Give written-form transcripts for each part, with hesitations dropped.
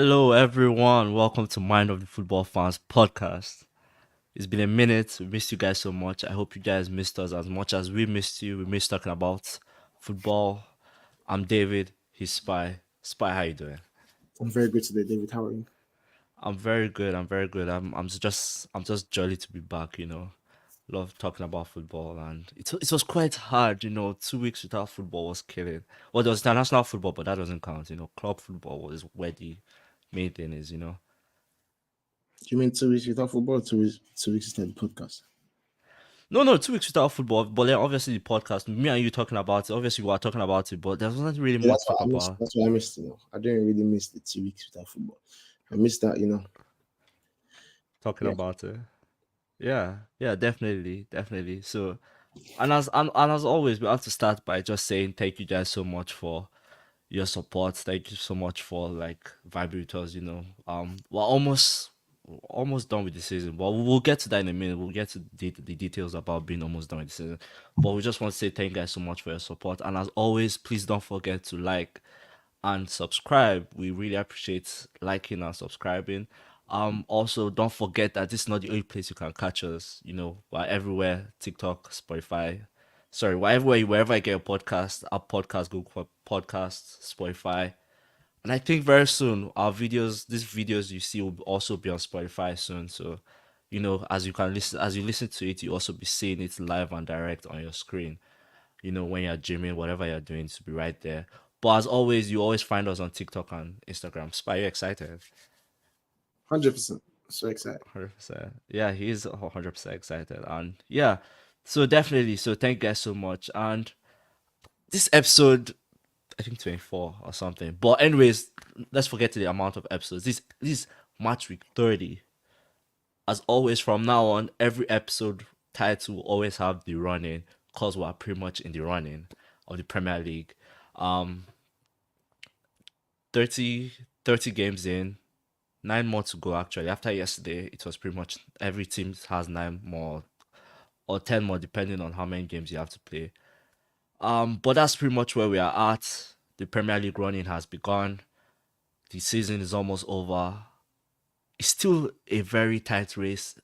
Hello, everyone. Welcome to Mind of the Football Fans podcast. It's been a minute. We missed you guys so much. I hope you guys missed us as much as we missed you. We missed talking about football. I'm David. He's Spy. Spy, how you doing? I'm very good today, David. How are you? I'm very good. I'm very good. I'm just jolly to be back. Love talking about football, and it was quite hard. 2 weeks without football was killing. Well, there was international football, but that doesn't count. Club football was where the main thing is. Do you mean 2 weeks without football? Or two weeks without the podcast. No, no, 2 weeks without football, but then obviously the podcast, me and you talking about it. Obviously, we were talking about it, but there wasn't really Yeah, much that's to talk what I missed. about. That's what I missed. I didn't really miss the 2 weeks without football. I missed that. Talking Yeah, about it. Yeah, yeah, definitely, definitely. So, and as always, we have to start by just saying thank you guys so much for your support. Thank you so much for like vibing with us. We're almost done with the season, but we'll get to that in a minute. We'll get to the details about being almost done with the season. But we just want to say thank you guys so much for your support, and as always, please don't forget to like and subscribe. We really appreciate liking and subscribing. Also, don't forget that this is not the only place you can catch us. We're everywhere: TikTok, Spotify. Sorry, wherever I get a podcast, our podcast, Google Podcasts, Spotify. And I think very soon these videos you see will also be on Spotify soon. So, as you listen to it, you also be seeing it live and direct on your screen. When you're gymming, whatever you're doing, to be right there. But as always, you always find us on TikTok and Instagram. Spy, you excited? 100%. So excited. 100%. Yeah, he's 100% excited. And yeah, so definitely. So thank you guys so much. And this episode, I think 24 or something. But anyways, let's forget the amount of episodes. This match week 30. As always, from now on, every episode title will always have the running because we're pretty much in the running of the Premier League. Um, 30, 30 games in, 9 more to go actually. After yesterday, it was pretty much every team has 9 more or 10 more, depending on how many games you have to play. But that's pretty much where we are at. The Premier League running has begun. The season is almost over. It's still a very tight race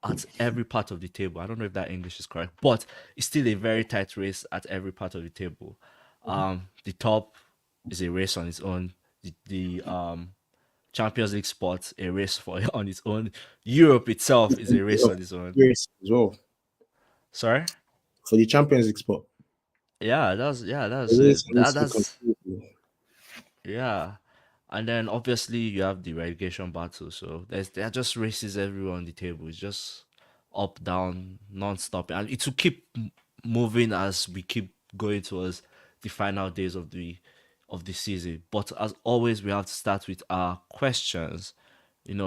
at every part of the table. I don't know if that English is correct, but it's still a very tight race at every part of the table. The top is a race on its own. The Champions League spot a race for on its own. Europe itself is a race on its own. Yes, as well. Sorry. For the Champions League spot, That's the it. race needs to That's continue. yeah. And then obviously you have the relegation battle. So there are just races everywhere on the table. It's just up, down, non-stop, and it will keep moving as we keep going towards the final days of the season. But as always, we have to start with our questions.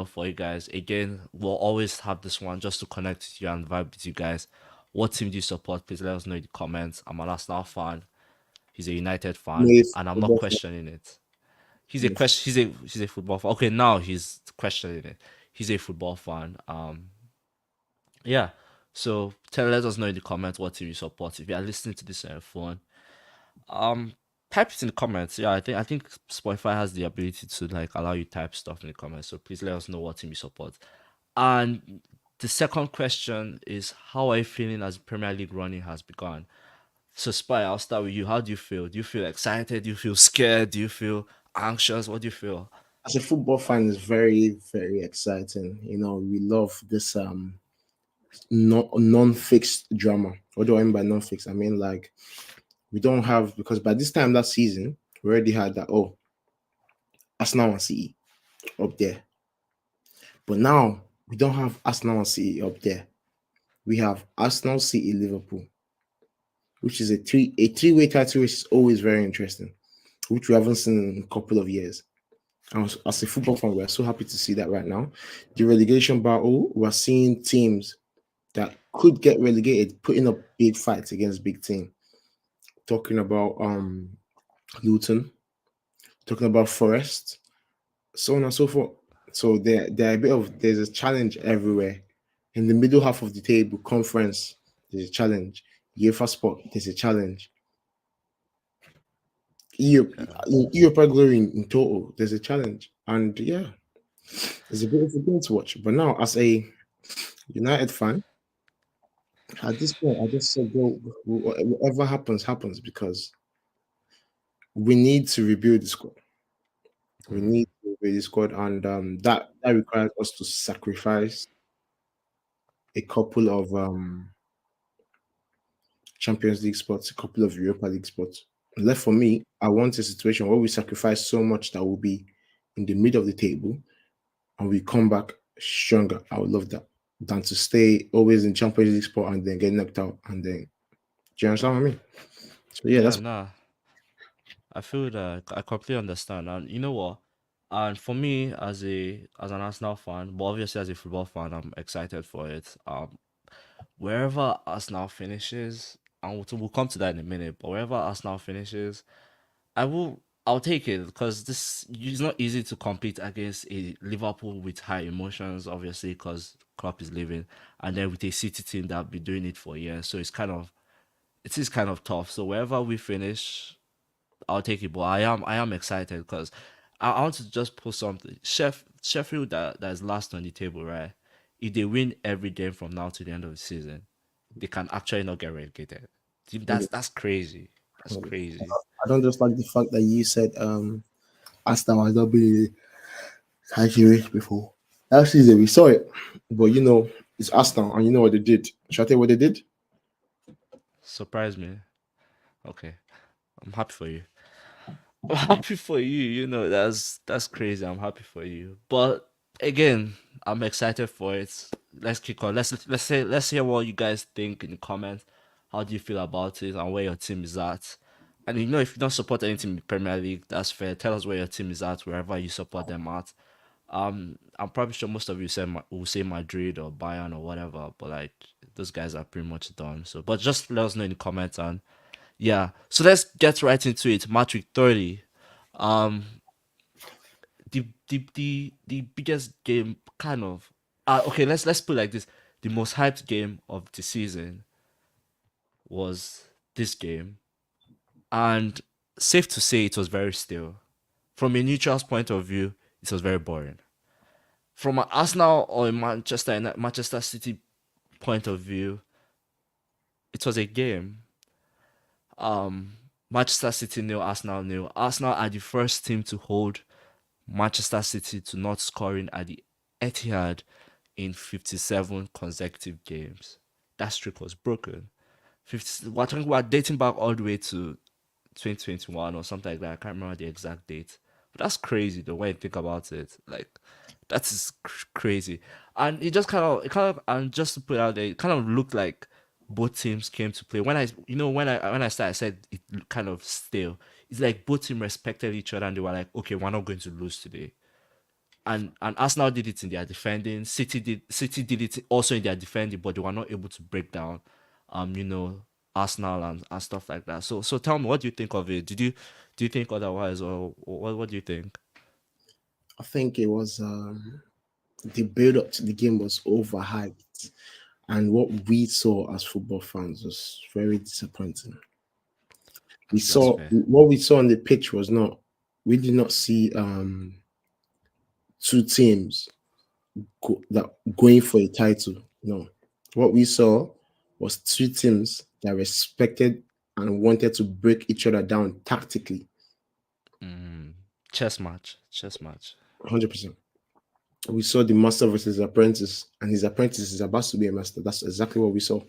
For you guys. Again, we'll always have this one just to connect with you and vibe with you guys. What team do you support? Please let us know in the comments. I'm an Arsenal fan. He's a United fan, No, and I'm not football fan. questioning it. He's a football fan. Okay, now he's questioning it. He's a football fan. Yeah. So let us know in the comments what team you support. If you are listening to this on your phone, um, type it in the comments. Yeah, I think Spotify has the ability to like allow you type stuff in the comments. So please let us know what team you support. And the second question is, how are you feeling as Premier League running has begun? So Spy, I'll start with you. How do you feel? Do you feel excited? Do you feel scared? Do you feel anxious? What do you feel? As a football fan, it's very, very exciting. We love this non-fixed drama. What do I mean by non-fixed? I mean like we don't have because by this time that season we already had that. Oh, Arsenal and City up there. But now we don't have Arsenal and City up there. We have Arsenal, City, Liverpool, which is a three-way title race is always very interesting, which we haven't seen in a couple of years. And as a football fan, we're so happy to see that right now. The relegation battle, we're seeing teams that could get relegated putting up big fights against big team. Talking about Luton, talking about Forest, so on and so forth. So there's a challenge everywhere. In the middle half of the table, conference, there's a challenge. UEFA spot, there's a challenge. Europe, Yeah. Europa glory in total, there's a challenge. And yeah, it's a beautiful game to watch. But now, as a United fan, at this point, I just said, bro, whatever happens, happens because we need to rebuild the squad. We Mm, need to rebuild the squad, and that requires us to sacrifice a couple of Champions League spots, a couple of Europa League spots. Left for me, I want a situation where we sacrifice so much that we'll be in the middle of the table and we come back stronger. I would love that than to stay always in Champions League spot and then get knocked out. And then, do you understand what I mean? So yeah, yeah, that's nah. I feel that I completely understand, and you know what? And for me, as an Arsenal fan, but obviously as a football fan, I'm excited for it. Wherever Arsenal finishes, and we'll come to that in a minute. But wherever Arsenal finishes, I'll take it because this it's not easy to compete against a Liverpool with high emotions, obviously, because Klopp is leaving, and then with a City team that have been doing it for years. So it is kind of tough. So wherever we finish, I'll take it. But I am excited because I want to just put something. Sheffield that is last on the table, right? If they win every game from now to the end of the season, they can actually not get relegated. That's crazy. That's crazy. I don't just like the fact that you said Arsenal has not been accurate before. Last season we saw it, but it's Arsenal, and you know what they did. Shall I tell you what they did? Surprise me. Okay, I'm happy for you. I'm happy for you. That's crazy. I'm happy for you. But again, I'm excited for it. Let's kick on. Let's hear what you guys think in the comments. How do you feel about it and where your team is at? And if you don't support any team in the Premier League, that's fair. Tell us where your team is at, wherever you support them at. I'm probably sure most of you will say Madrid or Bayern or whatever, but like those guys are pretty much done. So, but just let us know in the comments, and yeah. So let's get right into it. Match week 30. Um, the biggest game, kind of. Okay. Let's put it like this: the most hyped game of the season was this game, and safe to say it was very still. From a neutral's point of view, it was very boring. From an Arsenal or a Manchester City point of view, it was a game. Manchester City nil, Arsenal nil. Arsenal are the first team to hold Manchester City to not scoring at the Etihad in 57 consecutive games. That streak was broken. 50, we're dating back all the way to 2021 or something like that. I can't remember the exact date. But that's crazy the way you think about it. Like, that is crazy. And and just to put it out there, it kind of looked like both teams came to play. When I started, I said it kind of stale. It's like both teams respected each other and they were like, okay, we're not going to lose today. And Arsenal did it in their defending. City did it also in their defending, but they were not able to break down, you know, Arsenal and stuff like that. So tell me, what do you think of it? Do you think otherwise, or what do you think? I think it was the build up to the game was overhyped, and what we saw as football fans was very disappointing. We That's saw fair. what we saw on the pitch was not. We did not see two teams going for a title. No, what we saw was two teams that respected and wanted to break each other down tactically. Mm, chess match. 100%. We saw the master versus his apprentice, and his apprentice is about to be a master. That's exactly what we saw.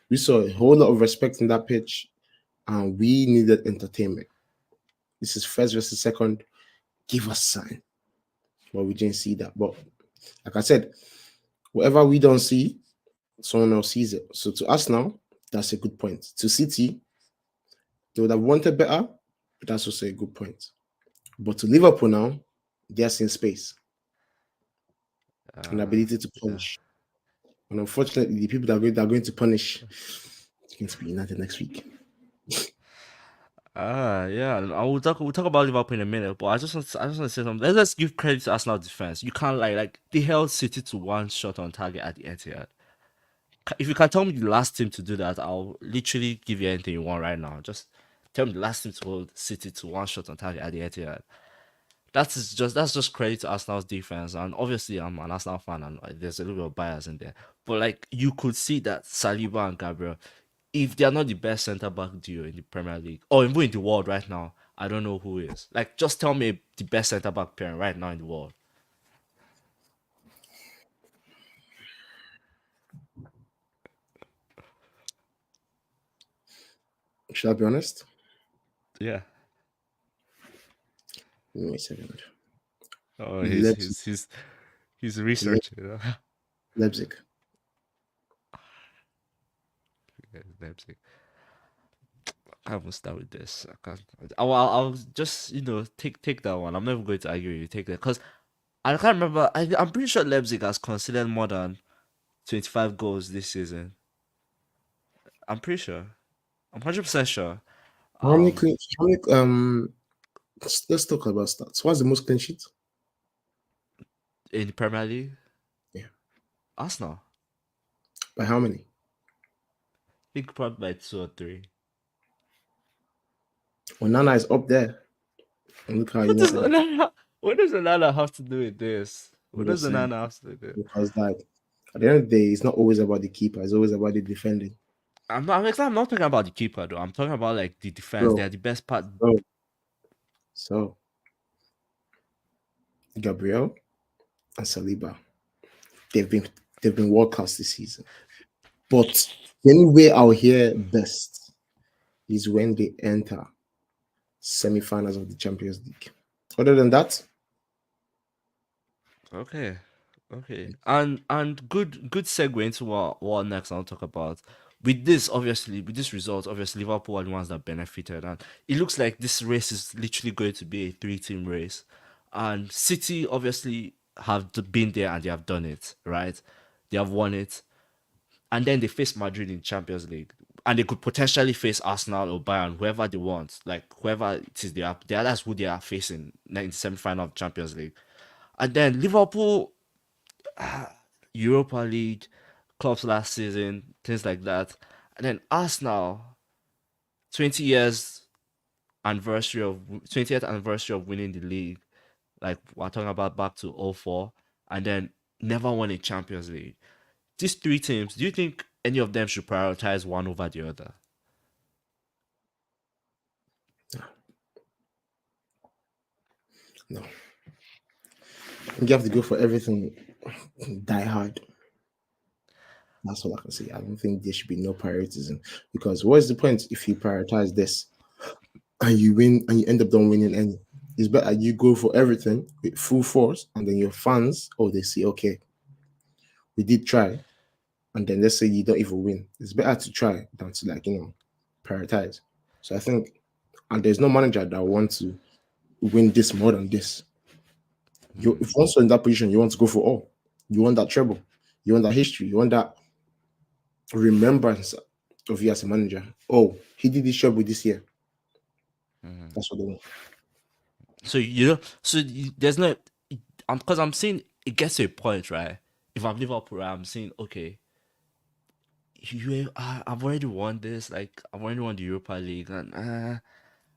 We saw a whole lot of respect in that pitch, and we needed entertainment. This is first versus second. Give us sign. But we didn't see that. But like I said, whatever we don't see, someone else sees it. So to us now, that's a good point. To City, they would have wanted better, but that's also a good point. But to Liverpool now, they're seeing space and Uh, ability to yeah. punish. And unfortunately, the people that are going to punish is going to be United next week. Yeah. And we'll talk about Liverpool in a minute, but I just want to say something. Let's give credit to Arsenal defense. You can't like they held City to one shot on target at the Etihad. If you can tell me the last team to do that, I'll literally give you anything you want right now. Just tell me the last team to hold City to one shot on target at the Etihad. that's just credit to Arsenal's defense, and obviously I'm an Arsenal fan, and there's a little bit of bias in there. But like you could see that Saliba and Gabriel, if they are not the best centre back duo in the Premier League or even in the world right now, I don't know who is. Like, just tell me the best centre back pairing right now in the world. Should I be honest? Yeah. Give me a second. Oh, he's Leipzig. he's he's he's Le- researching. Leipzig. Leipzig. I can't even start with this. I can't. I'll just take that one. I'm never going to argue with you. Take that because I can't remember. I'm pretty sure Leipzig has conceded more than 25 goals this season. I'm pretty sure. I'm 100% sure. How many Um, clean? How many? Let's talk about stats. What's the most clean sheet? in the Premier League, Yeah. Arsenal. By how many? I think probably by two or three. Well, Nana is up there. And look how you What know does that. Onana? What does Onana have to do with this? I'm What does just saying. Onana have to do with this? Because like at the end of the day, it's not always about the keeper, it's always about the defending. I'm not talking about the keeper though. I'm talking about like the defense. They Bro, are the best part. so so Gabriel and Saliba, they've been they've been world class this season. But the only way I'll hear best is when they enter semi-finals of the Champions League. Other than that, Okay. Okay. And good segue into what next I'll talk about. With this, obviously, with this result, obviously Liverpool are the ones that benefited. And it looks like this race is literally going to be a three-team race. And City obviously have been there and they have done it, right? They have won it. And then they face Madrid in Champions League. And they could potentially face Arsenal or Bayern, whoever they want. Like whoever it is that's who they are facing in the semi-final of Champions League. And then Liverpool, Europa League, clubs last season, things like that. And then Arsenal, 20 years 20th anniversary of winning the league. Like we're talking about back to '04, and then never won a Champions League. These three teams, do you think any of them should prioritize one over the other? no. You have to go for everything die hard. That's all I can say. I don't think there should be no prioritism because what's the point if you prioritize this and you win and you end up not winning any? It's better you go for everything with full force and then your fans, oh, they see, okay, we did try, and then let's say you don't even win. It's better to try than to prioritize. So I think, and there's no manager that wants to win this more than this. You, Hmm. if once you're in that position, you want to go for all. You want that treble. You want that history. You want that remembrance of you as a manager. Oh, he did this job with this year. Hmm. That's what they want. There's no, because I'm saying it gets to a point, right? If I'm Liverpool, right, I'm saying, okay, I've already won this, like I've already won the Europa League, and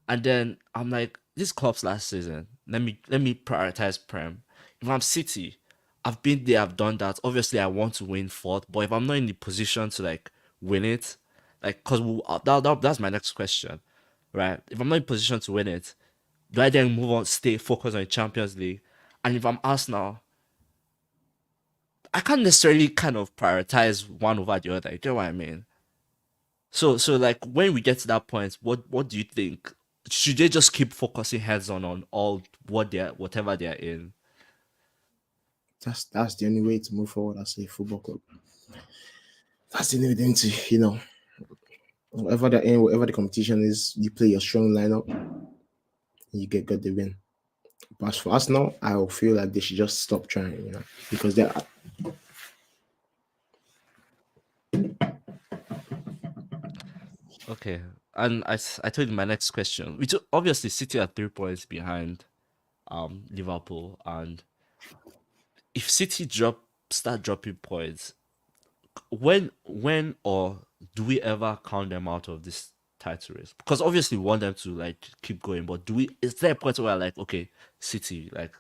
then I'm like, this club's last season. Let me prioritize Prem. If I'm City, I've been there, I've done that. Obviously, I want to win fourth, but if I'm not in the position to like win it, like, cause that's my next question, right? If I'm not in position to win it, do I then move on, stay focused on the Champions League? And if I'm Arsenal, I can't necessarily kind of prioritize one over the other. You know what I mean? So like when we get to that point, what do you think? Should they just keep focusing heads on all whatever they're in? That's the only way to move forward as a football club. That's the only way then to, whatever they're in, whatever the competition is, you play your strong lineup and you get the win. But as for us now, I will feel like they should just stop trying, because they're Okay. And I told you my next question. Which obviously City are 3 points behind Liverpool, and if City start dropping points, when or do we ever count them out of this? title race? Because obviously we want them to like keep going, but do we? Is there a point where like, okay, City, like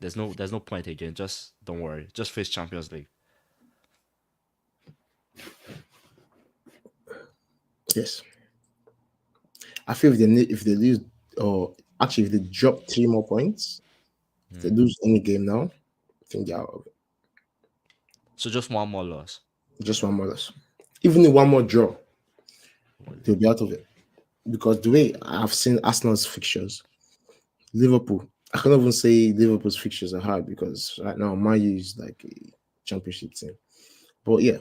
there's no point again. Just don't worry. Just face Champions League. Yes. I feel if they lose, or actually if they drop 3 more points, if they Hmm. lose any game now, I think they're out of it. So just one more loss. Just one more loss. Even one more draw, they'll be out of it. Because the way I've seen Arsenal's fixtures, Liverpool, I can't even say Liverpool's fixtures are hard because right now Man U is like a championship team. But yeah,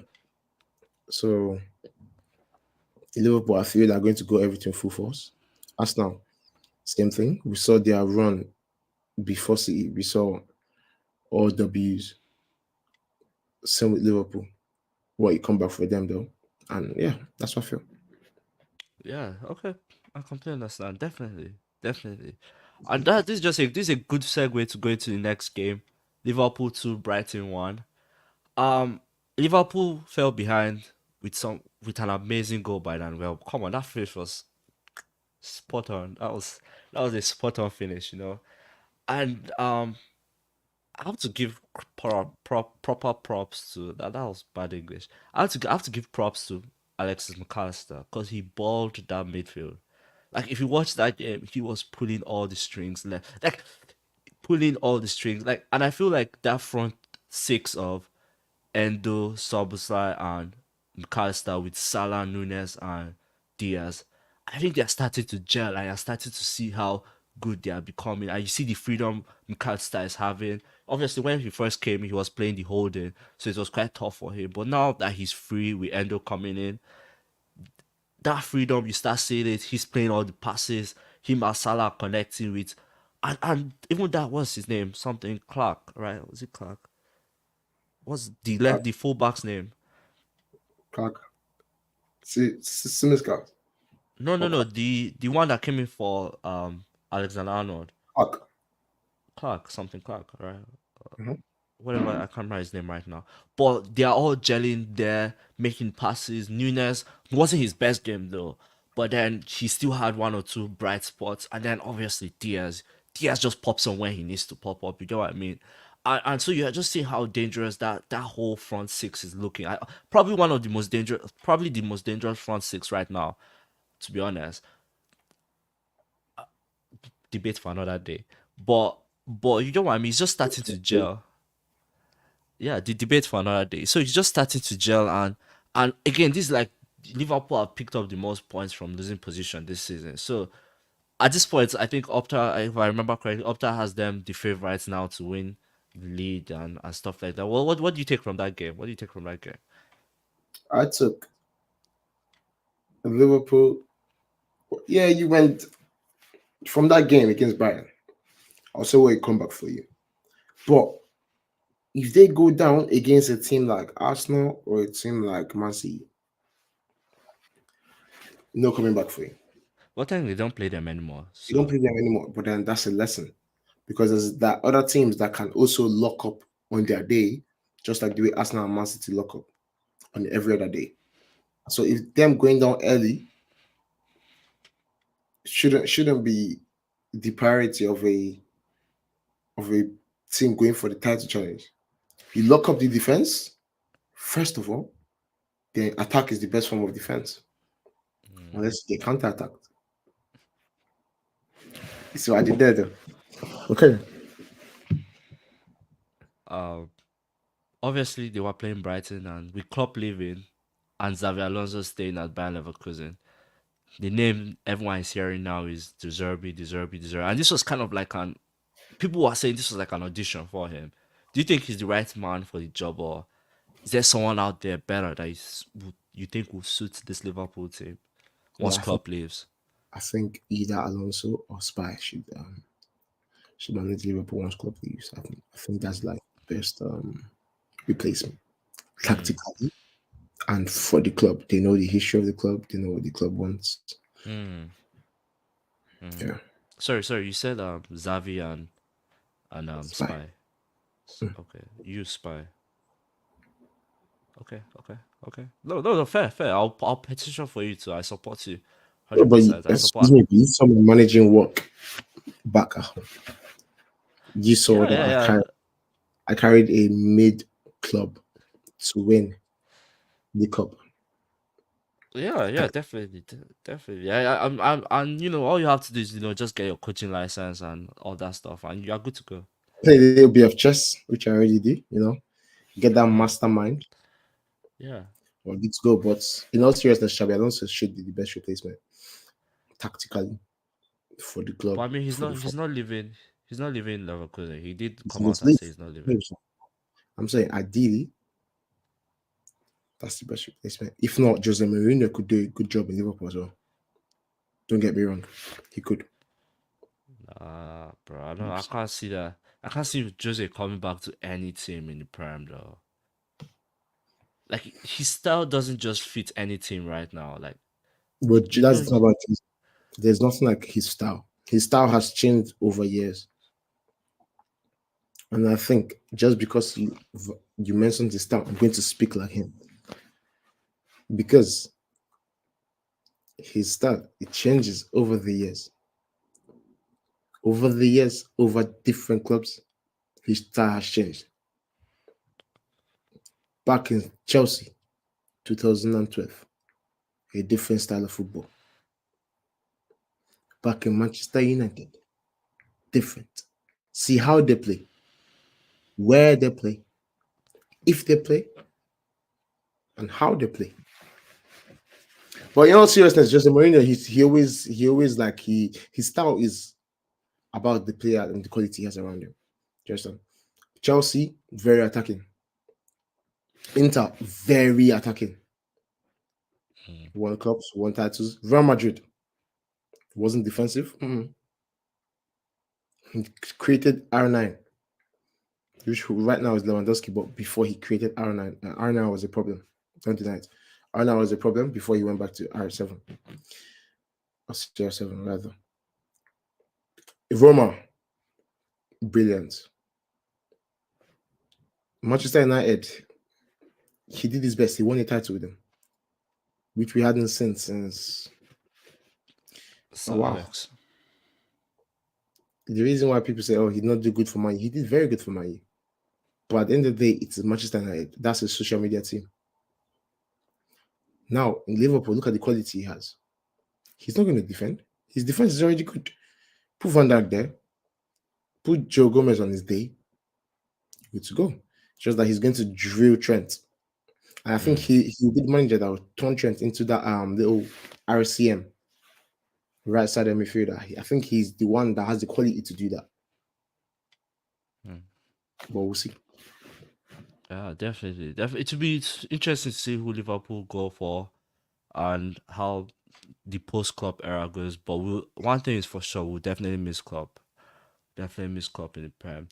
so Liverpool, I feel they're going to go everything full force. Arsenal, same thing. We saw their run before City. We saw all W's. Same with Liverpool. What you come back for them though, and yeah, that's what I feel. Yeah, okay. I completely understand. Definitely. Definitely. And that this is a good segue to go into the next game. Liverpool 2, Brighton 1. Um Liverpool fell behind with an amazing goal by Dan. Well, come on, that finish was spot on. That was a spot on finish. And I have to give proper props to that. That was bad English. I have to give props to Alexis McAllister because he balled that midfield. Like if you watch that game, he was pulling all the strings left, like pulling all the strings. Like, and I feel like that front six of Endo, Soboslai, and McAllister with Salah, Nunes, and Diaz. I think they're starting to gel and you're starting to see how good they are becoming. And you see the freedom McAllister is having. Obviously, when he first came, he was playing the holding, so it was quite tough for him. But now that he's free with Endo coming in, that freedom, you start seeing it. He's playing all the passes. Him and Salah connecting with, and even that was his name, something Clark, right? Was it Clark? What's Clark, the fullback's name? Clark, see, Simmons, No, no, or no. Clark, The one that came in for Alexander Arnold, Clark. Clark, something Clark, right? Mhm. Whatever, I can't remember his name right now. But they are all gelling there, making passes. Nunes wasn't his best game though, but then he still had one or two bright spots. And then obviously Diaz just pops on when he needs to pop up. You know what I mean? And so you are just seeing how dangerous that whole front six is looking. Probably one of the most dangerous, probably the most dangerous front six right now. To be honest, debate for another day. But you know what I mean? It's just starting to gel. Yeah, the debate for another day. So it's just starting to gel, and again, this is like Liverpool have picked up the most points from losing position this season. So at this point, I think Opta, if I remember correctly, Opta has them the favourites now to win the lead and stuff like that. Well, what do you take from that game? What do you take from that game? I took Liverpool. Yeah, you went from that game against Brighton. I'll say what a comeback for you. But if they go down against a team like Arsenal or a team like Man City, no coming back for you. Well, technically, they don't play them anymore. You don't So play them anymore. But then that's a lesson because there's that other teams that can also lock up on their day, just like the way Arsenal and Man City lock up on every other day. So if them going down early shouldn't be the priority of a team going for the title challenge. You lock up the defense first of all. The attack is the best form of defense, mm, unless they counter attack. So I did that. Okay. uh, obviously they were playing Brighton, and with Klopp leaving and Xavi Alonso staying at Bayern Leverkusen, the name everyone is hearing now is De Zerbi, De Zerbi, De Zerbi. And this was kind of like people were saying this was like an audition for him. Do you think he's the right man for the job, or is there someone out there better that you think will suit this Liverpool team No, once Klopp leaves? I think either Alonso or Spy should manage Liverpool once club leaves. I think that's like best replacement Mm, tactically and for the club. They know the history of the club. They know what the club wants. mm, mm. Yeah, Sorry. You said Xavi and Spy. Spy. Okay, you Spy. Okay. No, no, no. Fair. I'll petition for you too. I support you No, but 100%. I excuse support. me, you saw me managing work back at home. You saw Yeah, that yeah, yeah. I carried a mid club to win the cup. Yeah, I yeah, definitely, definitely. And all you have to do is just get your coaching license and all that stuff, and you are good to go. played a little bit of chess, which I already did, get that Yeah, mastermind yeah. or good to go. But in all seriousness, Shabby, I don't say should be the best replacement tactically for the But club I mean, he's for the not, football. he's not living in Leverkusen. He did It's come going out to and leave. say he's not living. Maybe so. I'm saying ideally, that's the best replacement. If not, Jose Mourinho could do a good job in Liverpool as well. Don't get me wrong, he could. Bro, I don't. I can't see that. I can't see Jose coming back to any team in the Prem though. Like his style doesn't just fit any team right now. Like But you that's know, the thing about his. There's nothing like his style. His style has changed over years, and I think just because you mentioned his style, I'm going to speak like him because his style it changes over the years. Over the years, over different clubs, his style has changed. Back in Chelsea, 2012, a different style of football. Back in Manchester United, different. See how they play, where they play, if they play, and how they play. But in all seriousness, Jose Mourinho, he always like his style is about the player and the quality he has around him. Just Chelsea, very attacking. Inter, very attacking. mm, Won cups, won titles. Real Madrid wasn't defensive. He created R9, which right now is Lewandowski, but before he created R9, R9 was a problem. Don't deny it. R9 was a problem before he went back to R7. Or CR7 rather. Roma, brilliant. Manchester United, he did his best. He won a title with them, which we hadn't seen since. Oh, Sir wow. Alex. The reason why people say, oh, he did not do good for Man U, he did very good for Man U. But at the end of the day, it's Manchester United. That's a social media team. Now, in Liverpool, look at the quality he has. He's not going to defend. His defense is already good. Put Van Dijk there. Put Joe Gomez on his day. Good to go. Just that he's going to drill Trent. And I think Mm, he'll be the manager that will turn Trent into that little RCM right side of midfielder. I think he's the one that has the quality to do that. mm. But we'll see. Yeah, definitely. Definitely. It will be interesting to see who Liverpool go for and how the post Klopp era goes. But one thing is for sure, we'll definitely miss Klopp. Definitely miss Klopp in the Prem.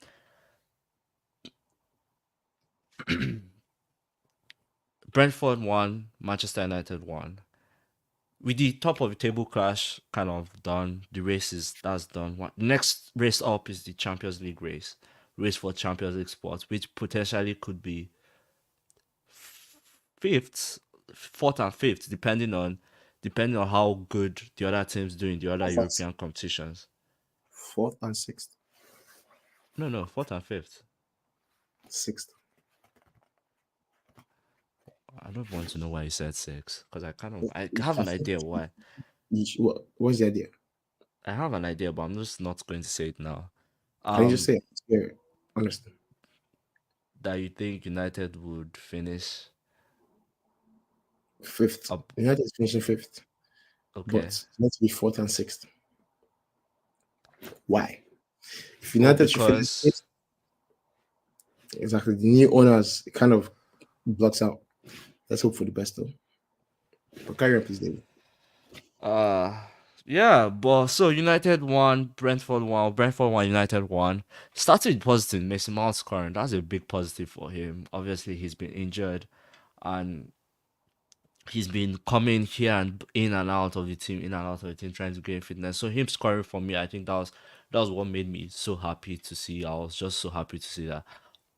Brentford won, Manchester United won. With the top of the table crash kind of done, the race is that's done. Next race up is the Champions League race for Champions League spots, which potentially could be fifth, fourth and fifth, depending on how good the other teams do in the other European competitions. Fourth and sixth. No, no, fourth and fifth. Sixth. I don't want to know why you said six because I have I an think idea why. what's the idea? I have an idea, but I'm just not going to say it now. Can you just Um, say it? Yeah, honestly. that you think United would finish Fifth. up. United is finishing fifth. Okay. But let's be fourth and sixth. Why? If Well, United should finish because fifth, exactly the new owners it kind of blocks out. Let's hope for the best though. But carry on, please, David. uh yeah, but so United won, Brentford won, United won. Starting positive, Mason Mount scoring. That's a big positive for him. Obviously, he's been injured and he's been coming here and in and out of the team, in and out of the team, trying to gain fitness. So him scoring for me, I think that was what made me so happy to see. I was just so happy to see that.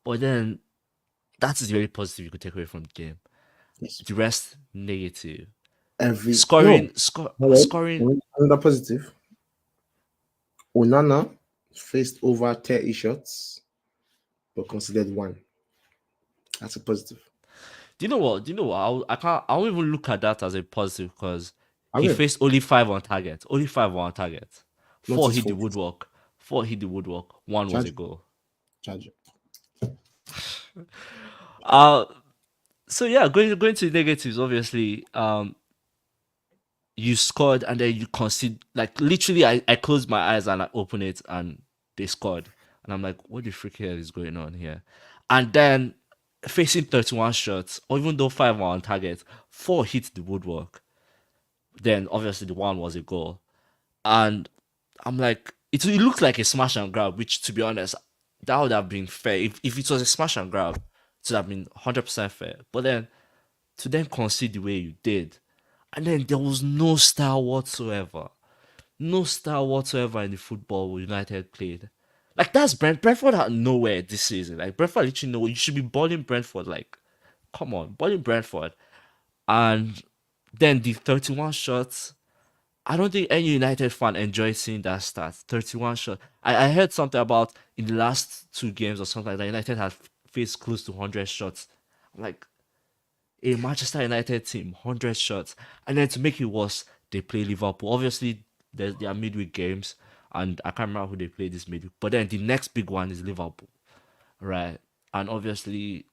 But then that is very positive you could take away from the game. Yes. The rest negative. Every no, Scoring, no, scoring. no, another positive. Onana faced over 30 shots but considered one. That's a positive. Do you know what? Do you know what? I can't. I won't even look at that as a positive because I he will. faced only five on target. Only five on target. Not Four his hit the fault. woodwork. Four hit the woodwork. One was a Charge, goal. charge. Uh so yeah, going to the negatives. Obviously, you scored and then you concede. Like literally, I closed my eyes and I opened it and they scored, and I'm like, what the freak hell is going on here? And then facing 31 shots, or even though five were on target, four hit the woodwork. Then obviously the one was a goal, and I'm like, it looked like a smash and grab, which to be honest, that would have been fair. If it was a smash and grab, it would have been 100% fair. But then to then concede the way you did, and then there was no style whatsoever, no style whatsoever in the football United played. Like that's Brentford had nowhere this season. Like Brentford literally nowhere. You should be balling Brentford. Like, come on, balling Brentford. And then the 31 shots. I don't think any United fan enjoys seeing that stat. 31 shots. I heard something about in the last two games or something like that. United had faced close to 100 shots. I'm like, a Manchester United team, 100 shots. And then to make it worse, they play Liverpool. Obviously, there's their midweek games, and I can't remember who they play this midweek. But then the next big one is Liverpool, right? And obviously,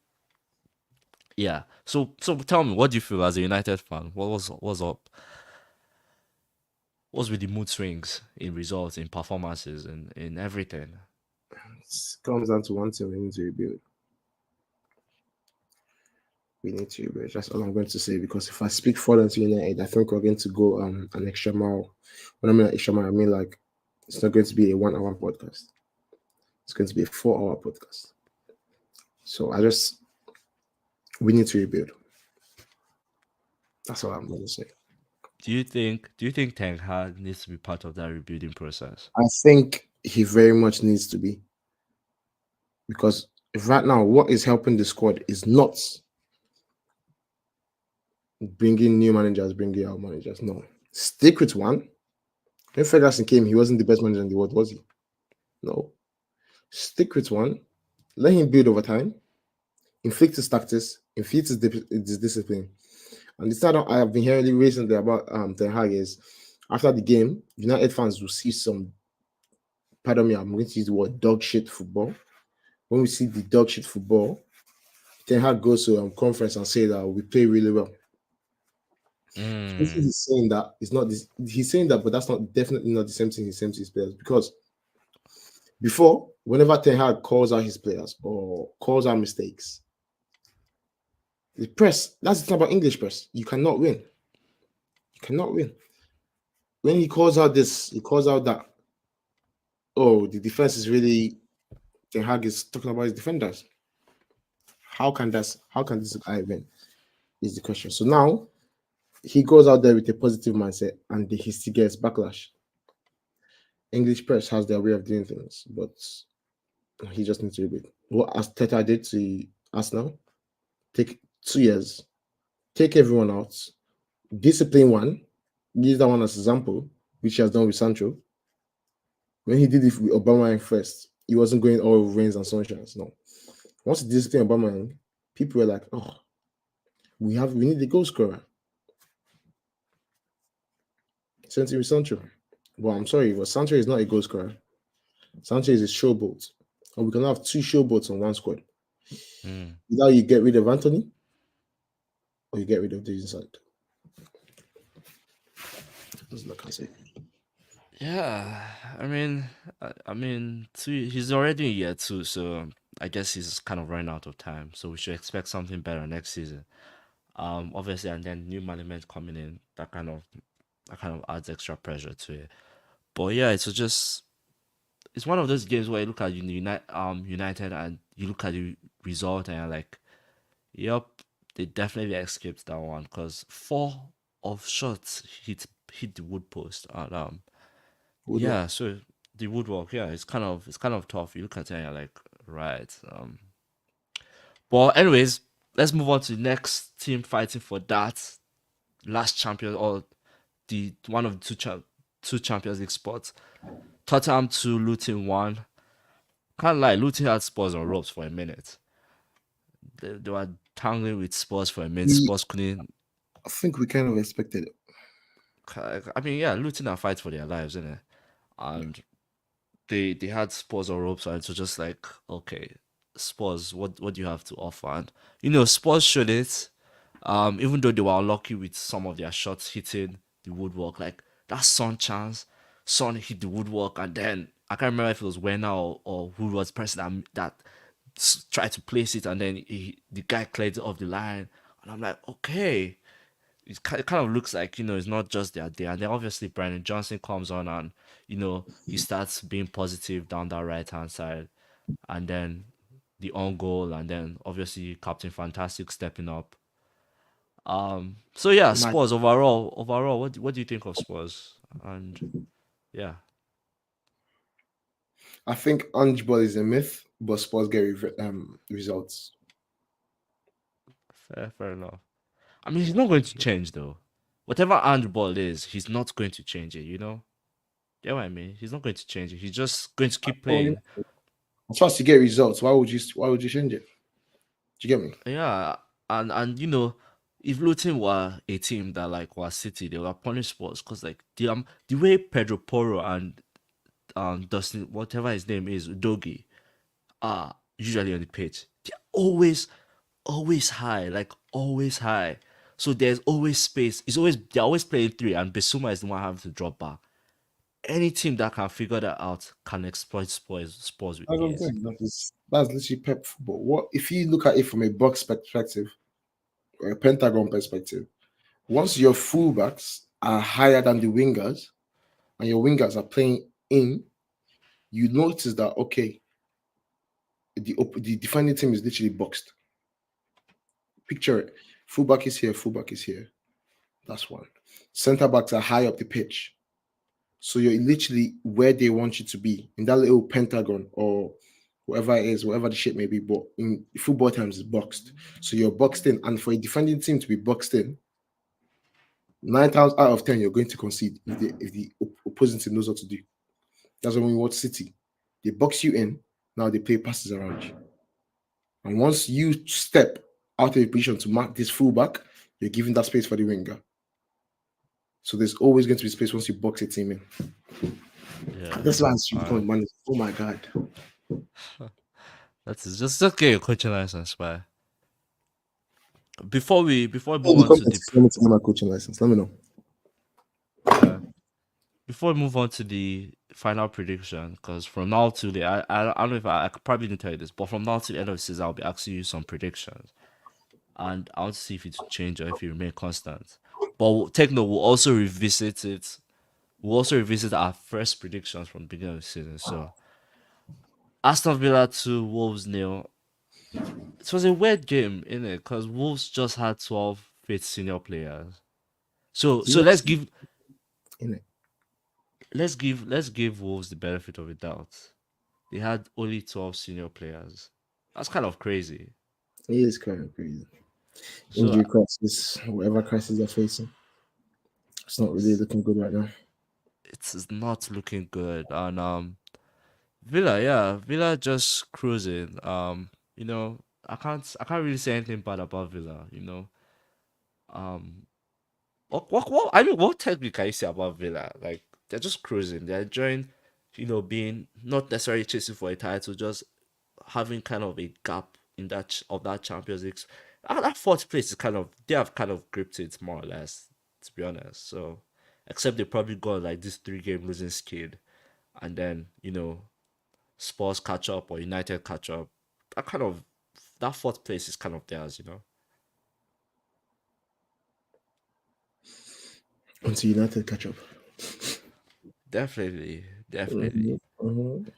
yeah. So tell me, what do you feel as a United fan? What's up? What's with the mood swings in results, in performances, and in everything? It comes down to one thing: we need to rebuild. We need to rebuild. That's all I'm going to say. Because if I speak further to United, I think we're going to go an extra mile. When I mean an extra mile, I mean like it's not going to be a 1 hour podcast. It's going to be a 4 hour podcast. So we need to rebuild. That's all I'm going to say. Do you think Ten Hag needs to be part of that rebuilding process? I think he very much needs to be, because if right now what is helping the squad is not bringing new managers, bringing out managers. No, stick with one. When Ferguson came, he wasn't the best manager in the world, was he? No. Stick with one. Let him build over time. Inflict his tactics. Inflict his discipline. And the third I have been hearing recently about Ten Hag is after the game, United fans will see some. Pardon me, I'm going to use the word dog shit football. When we see the dog shit football, Ten Hag goes to a conference and say that we play really well. This Mm, is saying that it's not this. He's saying that, but that's not definitely not the same thing he's saying to his players. Because before, whenever Ten Hag calls out his players or calls out mistakes, the press, that's the thing about English press. You cannot win. You cannot win. When he calls out this, he calls out that, oh, the defense is really, Ten Hag is talking about his defenders. How can this guy win? Is the question. So now he goes out there with a positive mindset and he still gets backlash. English press has their way of doing things, but he just needs to rebuild. What Teta did to Arsenal, take 2 years, take everyone out, discipline one, use that one as example, which he has done with Sancho. When he did it with Obama first, he wasn't going all rains and sunshines. No. Once he disciplined Obama, people were like, oh, we need the goal scorer. Same thing with Sancho. Well, I'm sorry, but Sancho is not a goal scorer. Sancho is a showboat. And we can have two showboats on one squad. mm. Either you get rid of Anthony or you get rid of the inside. That's what I can say. Yeah, I mean, he's already in year two, so I guess he's kind of running out of time. So we should expect something better next season. Obviously, and then new management coming in, that kind of adds extra pressure to it. But yeah, it's one of those games where you look at United and you look at the result and you're like, yep, they definitely escaped that one because four of shots hit the wood post and yeah, Woodwork. so the woodwork, yeah, it's kind of tough. You look at it and you're like, right. But anyways, let's move on to the next team fighting for that. last champion or the one of the two Champions League spots. Tottenham 2, Luton 1. Can't lie, Luton had Spurs on ropes for a minute. They were tangling with Spurs for a minute. We, Spurs couldn't. I think we kind of expected it. I mean, yeah, Luton are fighting for their lives, isn't it? And they had Spurs on ropes, and so just like, okay, Spurs, what do you have to offer? And Spurs showed it. Even though they were unlucky with some of their shots hitting the woodwork, like that Son chance, Son hit the woodwork, and then I can't remember if it was Werner or who was the person that tried to place it, and then the guy cleared it off the line, and I'm like, okay, it kind of looks like it's not just their day. And then obviously Brandon Johnson comes on, and he starts being positive down that right hand side, and then the on goal, and then obviously Captain Fantastic stepping up. So yeah, My, Spurs overall, what do you think of Spurs? And yeah, I think handball is a myth, but Spurs get results. fair enough. I mean, he's not going to change though. Whatever handball is, he's not going to change it. You know what I mean? He's not going to change it. He's just going to keep Oh, playing. as far as to get results, why would you change it? Do you get me? Yeah, and if Luton were a team that like was City, they were punish Spurs because like the way Pedro Porro and Dustin whatever his name is Dogi are usually on the pitch, they're always high, like always high. So there's always space. They're always playing three, and Besuma is the one having to drop back. Any team that can figure that out can exploit Spurs with That's what I'm ease. saying. That's literally Pep football. What if you look at it from a box perspective or a pentagon perspective? Once your fullbacks are higher than the wingers and your wingers are playing in, you notice that okay, the defending team is literally boxed. Picture it: fullback is here, fullback is here. That's one. Centre backs are high up the pitch, so you're literally where they want you to be in that little pentagon or whatever it is, whatever the shape may be. But in football terms, it's boxed. So you're boxed in, and for a defending team to be boxed in, 9 times out of 10, you're going to concede if the opposing team knows what to do. That's when we watch City. They box you in, now they play passes around you. And once you step out of a position to mark this fullback, you're giving that space for the winger. So there's always going to be space once you box a team in. Yeah. That's why it's Uh, become money. Oh my god. that's it. Just get your coaching license, but before we When move you on come to to the let me take my coaching license. Let me know. yeah, before we move on to the final prediction, because from now to the I don't know if I could probably didn't tell you this, but from now to the end of the season, I'll be asking you some predictions, and I want to see if it change or if it remain constant. But take note, we'll also revisit it. We'll also revisit our first predictions from the beginning of the season. So Aston Villa 2, Wolves nil. It was a weird game, innit? Because Wolves just had 12 fit senior players. So Yes, innit? let's give Wolves the benefit of the doubt. They had only 12 senior players. That's kind of crazy. It is kind of crazy. So Injury crisis, whatever crisis they're facing, it's not really looking good right now. it's not looking good. And Villa, yeah, Villa just cruising. I can't really say anything bad about Villa. Um I mean, what technically can you say about Villa? Like, they're just cruising. They're enjoying, being not necessarily chasing for a title, just having kind of a gap in that Champions League. That fourth place is they have kind of gripped it more or less, to be honest. So, except they probably got like this 3 game losing skid, and then Spurs catch up or United catch up. That fourth place is kind of theirs. Until United catch up. Definitely, definitely. Mhm, mhm.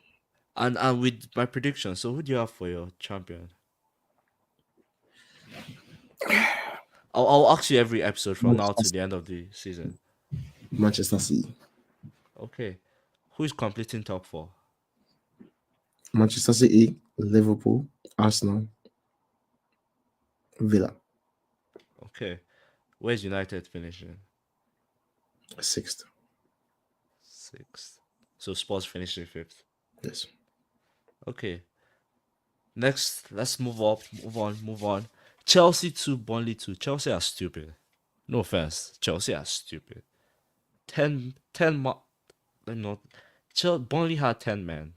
And with my prediction, so who do you have for your champion? I'll ask you every episode from now to Manchester the end of the season. Manchester City. Okay. Who is completing top four? Manchester City, Liverpool, Arsenal, Villa. Okay. Where's United finishing? Sixth. Sixth. So Spurs finishing fifth. Yes. Okay. Next, let's move on. Chelsea 2, Burnley 2. Chelsea are stupid. No offense. Chelsea are stupid. 10 let me not. Burnley had 10 men.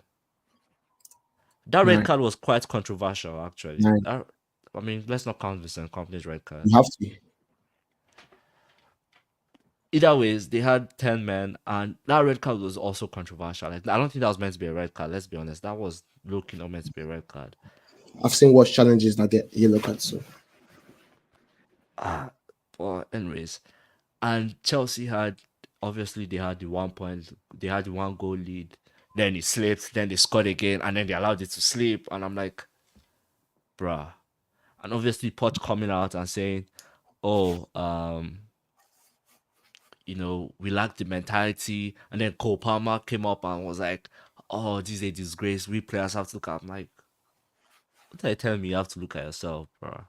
That red Nine. card was quite controversial, actually. Nine. I mean, let's not count Vincent Company's red card. You have to. Either ways, they had 10 men, and that red card was also controversial. Like, I don't think that was meant to be a red card, let's be honest. That was looking not meant to be a red card. I've seen worse challenges that get yellow cards. So Ah, but anyways, and Chelsea had obviously they had the 1 point, they had the 1 goal lead. Then it slipped, then they scored again, and then they allowed it to slip. And I'm like, bruh. And obviously, Poch coming out and saying, "Oh, we lack the mentality." And then Cole Palmer came up and was like, "Oh, this is a disgrace. We players have to look at." I'm like, what are you telling me? You have to look at yourself, bro.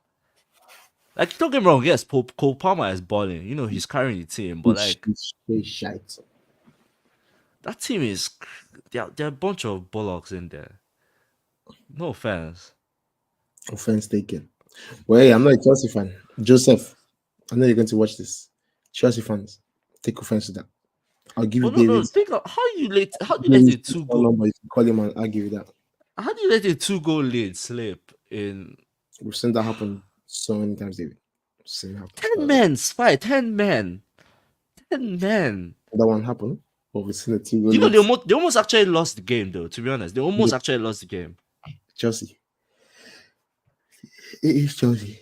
Like, don't get me wrong. Yes, Cole Palmer is balling. He's carrying the team, but like it's shite. that team is they're a bunch of bullocks in there. No offense. Offense taken. Well, hey, I'm not a Chelsea fan. Joseph, I know you're going to watch this. Chelsea fans, take offense to that. I'll give you But no. David's, Think of how do you let David's a two phone go number. You can call him and I'll give you that. how do you let a 2 goal lead slip in We've seen that happen so many times, David. We've seen it happen. 10 men, spy, 10 men. 10 men. That one happened, but we've seen the two You know, goals. they almost actually lost the game, though, to be honest. They almost actually lost the game. Chelsea. It is Chelsea.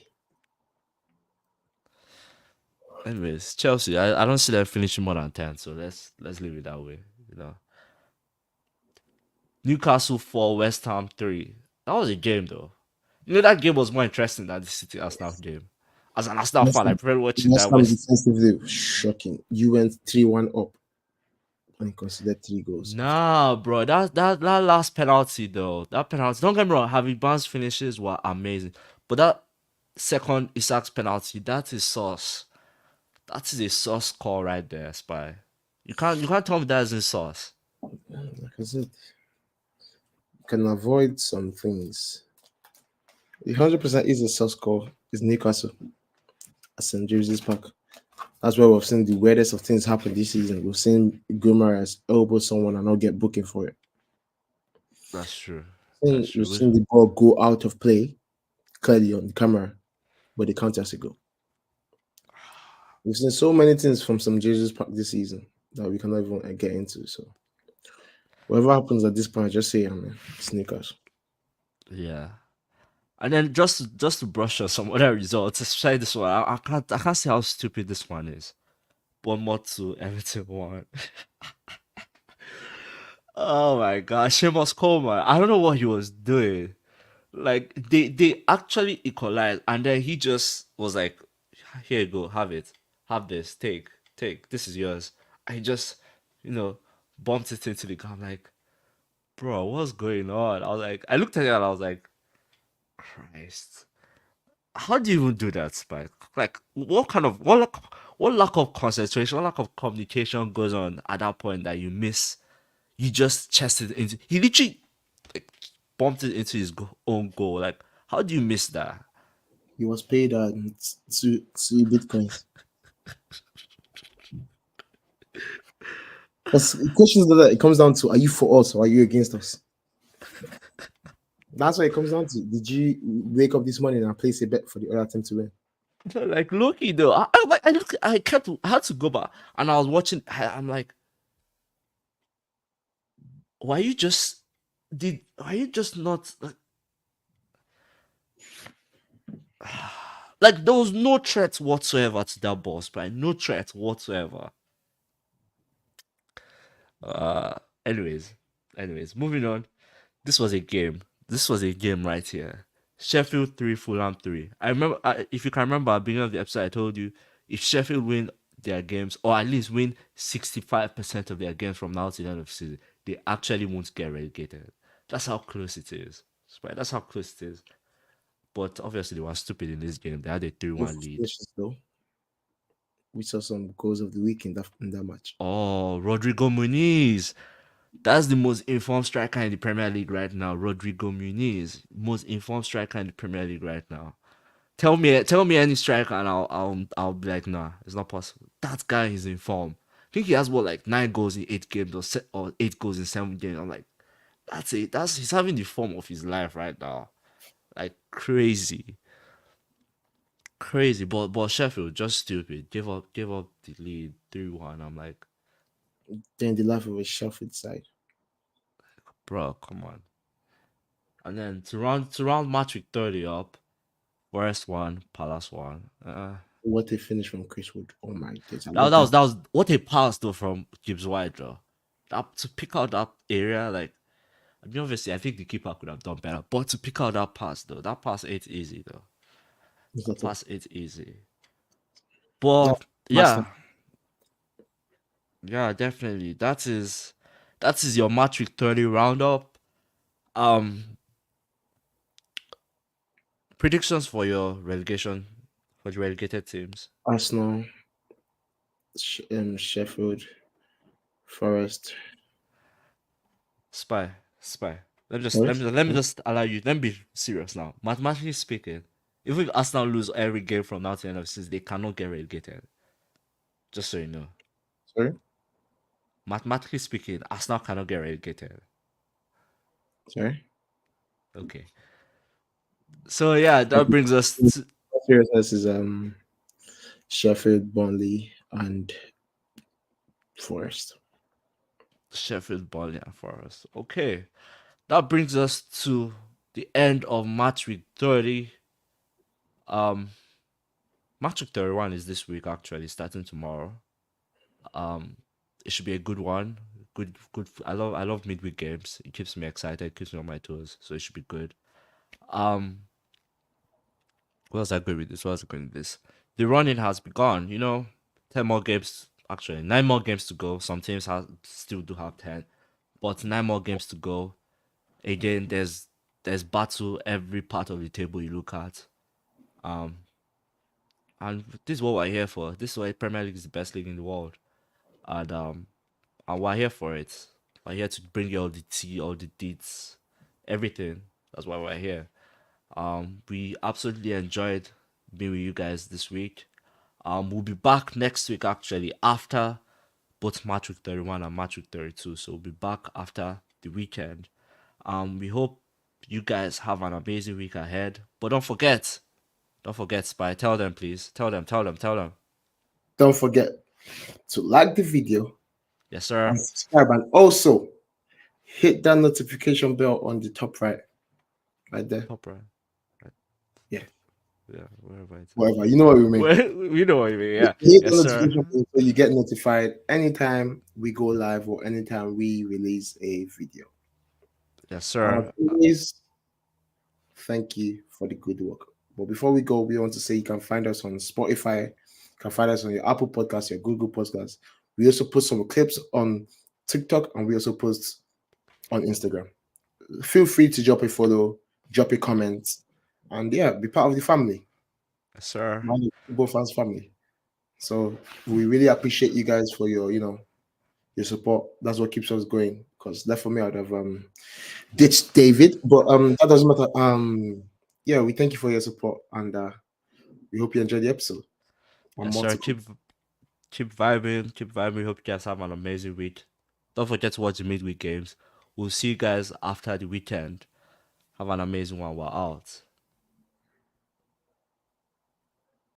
Anyways, Chelsea, I don't see them finishing more than 10, so let's leave it that way. Newcastle 4, West Ham 3. That was a game, though. That game was more interesting than the City Arsenal game. As an Arsenal fan, I prefer watching Last that time West. defensively was shocking. You went 3-1 up and considered 3 goals. Nah, bro, that last penalty though, that penalty. Don't get me wrong, Harvey Barnes finishes were amazing, but that second Isak's penalty, that is sauce. That is a sauce call right there, Spy. You can't tell me that isn't sauce. Like I said, you can avoid some things. The 100% is a source call is Newcastle at St. James's Park. That's where we've seen the weirdest of things happen this season. We've seen Guimaraes elbow someone and not get booking for it. That's true. That's We've true. seen the ball go out of play clearly on the camera, but they count as a goal. We've seen so many things from St. James's Park this season that we cannot even get into. So whatever happens at this point, just say, man, sneakers. Yeah. And then just to brush on some other results, especially this one, I can't see how stupid this one is. Bournemouth to Everton 1. Oh my gosh, Seamus Coleman. I don't know what he was doing. Like they actually equalized, and then he just was like, "Here you go, have it, have this, take. This is yours." I just, you know, bumped it into the ground. I'm like, bro, what's going on? I looked at it and I was like, Christ, how do you even do that, Spike? Like, what lack of concentration, what lack of communication goes on at that point that you miss? You just chested into. He literally like bumped it into his own goal. Like, how do you miss that? He was paid two bitcoins. Because the questions that it comes down to: are you for us or are you against us? That's what it comes down to. Did you wake up this morning and place a bet for the other team to win? Like Loki though, I had to go back and I was watching. I'm like, why you just why you just not like there was no threat whatsoever to that boss, right? No threat whatsoever. Uh, anyways, moving on. This was a game. This was a game right here. Sheffield 3, Fulham 3. I remember, if you can remember, at the beginning of the episode, I told you if Sheffield win their games, or at least win 65% of their games from now to the end of the season, they actually won't get relegated. That's how close it is. Right? That's how close it is. But obviously, they were stupid in this game. They had a 3-1 lead. Frustrations, though. we saw some goals of the week in that match. Oh, Rodrigo Muniz. That's the most informed striker in the Premier League right now. Rodrigo Muniz, most informed striker in the Premier League right now. Tell me any striker, and I'll be like, nah, it's not possible. That guy is in form. I think he has what, like 9 goals in 8 games, or 8 goals in 7 games. I'm like, that's it. He's having the form of his life right now. Like crazy, crazy. But Sheffield just stupid. Give up the lead 3-1. I'm like, Then the life of a Sheffield side. bro, come on. And then to round match week 30 up, Forest 1, Palace 1. What a finish from Chris Wood. Oh my days. I That, love that that. was that was what a pass though from Gibbs White, though. That, to pick out that area, like, I mean, obviously I think the keeper could have done better, but to pick out that pass though, that pass ain't easy though. That Not all. pass ain't easy. That's But master. yeah, yeah, definitely. That is your match week 30 roundup. Um, predictions for your relegation, for the relegated teams. Arsenal, Sheffield, Forest. Spy. Forest? Let me just allow you. Let me be serious now. Mathematically speaking, even if Arsenal lose every game from now to the end of the season, they cannot get relegated. Just so you know. Sorry? Mathematically speaking, Arsenal cannot get relegated. Sorry? Okay. So yeah, that brings us to Seriousness is Sheffield, Burnley, and Forest. Sheffield, Burnley, and Forest. Okay. That brings us to the end of match week 30. Um, Match week 31 is this week actually, starting tomorrow. Um, it should be a good one. Good. I love midweek games. It keeps me excited, keeps me on my toes. So it should be good. Um, what else I good with this? What else I good with this? The running has begun. 10 more games. Actually, 9 more games to go. Some teams still do have 10, but 9 more games to go. Again, there's battle every part of the table you look at. Um, and this is what we're here for. This is why Premier League is the best league in the world. And we're here for it. We're here to bring you all the tea, all the deets, everything. That's why we're here. We absolutely enjoyed being with you guys this week. We'll be back next week actually, after both match week 31 and match week 32. So we'll be back after the weekend. We hope you guys have an amazing week ahead. But don't forget, Spy. Tell them, please. Tell them. Don't forget to like the video Yes, and sir. subscribe, and also hit that notification bell on the top right there. Top right. Yeah, Yeah, wherever it is. whatever. You know what we mean. Well, you know what I mean. Yeah. Hit the Yes, sir. notification bell so you get notified anytime we go live or anytime we release a video. Yes, And sir. as always, thank you for the good work. But before we go, we want to say you can find us on Spotify, you can find us on your Apple Podcast, your Google Podcast. We also post some clips on TikTok, and we also post on Instagram. Feel free to drop a follow, drop a comment, and yeah, be part of the family. Yes, sir. Man, football fans family. So we really appreciate you guys for your support. That's what keeps us going. Because left for me, I'd have ditched David, but that doesn't matter. Yeah, we thank you for your support, and we hope you enjoyed the episode. And Yes, more sir. to come. Keep vibing. Keep vibing. Hope you guys have an amazing week. Don't forget to watch the midweek games. We'll see you guys after the weekend. Have an amazing one. We're out.